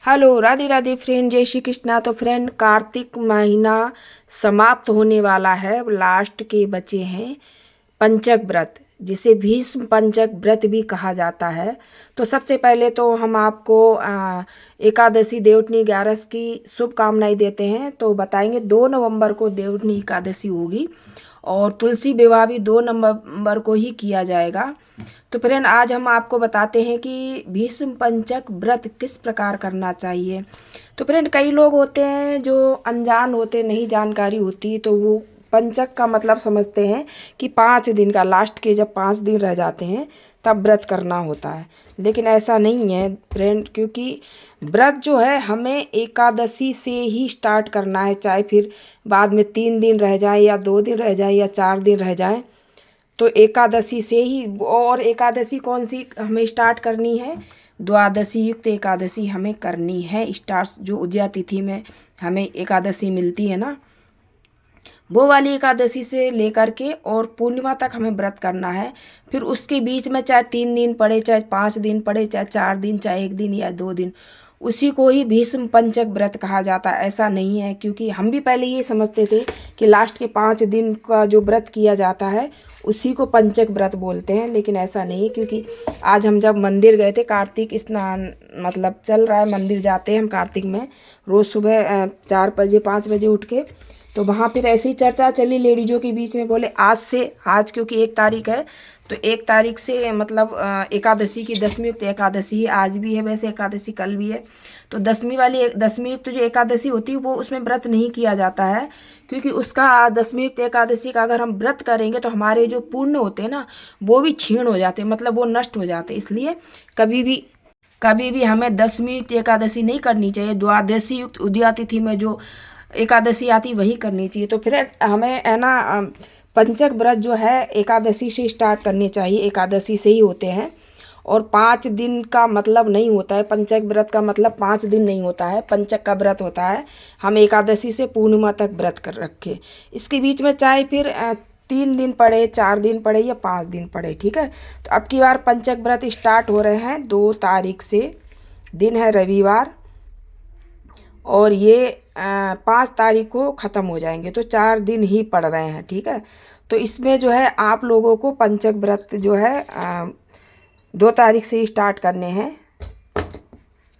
Hello, Radhe Radhe friend, जय श्री कृष्णा। तो friend, Kartik महीना समाप्त होने वाला है, लास्ट के बचे हैं पंचक व्रत, जिसे भीष्म पंचक व्रत भी कहा जाता है। तो सबसे पहले तो हम आपको एकादशी देवउठनी 11 की शुभकामनाएं देते हैं। तो बताएंगे 2 नवंबर को देवउठनी एकादशी होगी और तुलसी विवाह भी 2 नवंबर को ही किया जाएगा। तो फ्रेंड, आज हम आपको बताते हैं कि भीष्म पंचक व्रत किस प्रकार करना चाहिए। तो फ्रेंड, कई लोग होते हैं जो अनजान होते, नहीं जानकारी होती, तो वो पंचक का मतलब समझते हैं कि 5 दिन का, लास्ट के जब 5 दिन रह जाते हैं तब व्रत करना होता है। लेकिन ऐसा नहीं है फ्रेंड, क्योंकि व्रत जो है हमें एकादशी से ही स्टार्ट करना है, चाहे फिर बाद में 3 दिन रह जाए या 2 दिन रह जाए या 4 दिन रह जाए। तो एकादशी से ही, और एकादशी कौन सी हमें स्टार्ट करनी है? द्वादशी युक्त एकादशी हमें करनी है स्टार्ट, जो उदया तिथि में हमें एकादशी मिलती है ना, वो वाली एकादशी से लेकर के और पूर्णिमा तक हमें व्रत करना है। फिर उसके बीच में चाहे 3 दिन पड़े, चाहे 5 दिन पड़े, चाहे 4 दिन, चाहे 1 दिन या 2 दिन, उसी को ही भीष्म पंचक व्रत कहा जाता है। ऐसा नहीं है, क्योंकि हम भी पहले ये समझते थे कि लास्ट के 5 दिन का जो व्रत किया जाता है उसी को पंचक व्रत बोलते हैं, लेकिन ऐसा नहीं है। क्योंकि आज हम जब मंदिर गए थे, कार्तिक स्नान मतलब चल रहा है, मंदिर जाते हैं हम कार्तिक में रोज़ सुबह 4 बजे 5 बजे उठ के। तो वहाँ फिर ऐसी चर्चा चली लेडीजों के बीच में, बोले आज से, आज क्योंकि 1 तारीख है, तो 1 तारीख से मतलब एकादशी की 10वीं युक्त एकादशी है, आज भी है वैसे एकादशी, कल भी है। तो 10वीं युक्त जो एकादशी होती है वो उसमें व्रत नहीं किया जाता है, क्योंकि उसका 10वीं युक्त एकादशी का अगर हम व्रत करेंगे तो हमारे जो पुण्य होते हैं ना, वो भी क्षीण हो जाते हैं, मतलब वो नष्ट हो जाते हैं। इसलिए कभी भी हमें 10वीं युक्त एकादशी नहीं करनी चाहिए। द्वादशी युक्त उदया तिथि में जो एकादशी आती वही करनी चाहिए। तो फिर हमें है ना, पंचक व्रत जो है एकादशी से स्टार्ट करनी चाहिए, एकादशी से ही होते हैं। और 5 दिन का मतलब नहीं होता है, पंचक व्रत का मतलब 5 दिन नहीं होता है, पंचक का व्रत होता है हम एकादशी से पूर्णिमा तक व्रत कर रखे। इसके बीच में चाहे फिर 3 दिन पड़े, 4 दिन पड़े या 5 दिन पड़े, ठीक है। तो अब की बार पंचक व्रत स्टार्ट हो रहे हैं 2 तारीख से, दिन है रविवार, और ये 5 तारीख को ख़त्म हो जाएंगे। तो 4 दिन ही पड़ रहे हैं, ठीक है। तो इसमें जो है आप लोगों को पंचक व्रत जो है 2 तारीख से स्टार्ट करने हैं,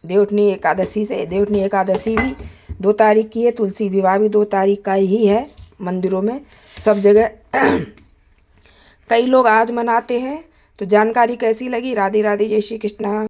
देवउठनी एकादशी से। देवउठनी एकादशी भी 2 तारीख की है, तुलसी विवाह भी 2 तारीख का ही है मंदिरों में सब जगह। कई लोग आज मनाते हैं। तो जानकारी कैसी लगी? राधे राधे, जय श्री कृष्णा।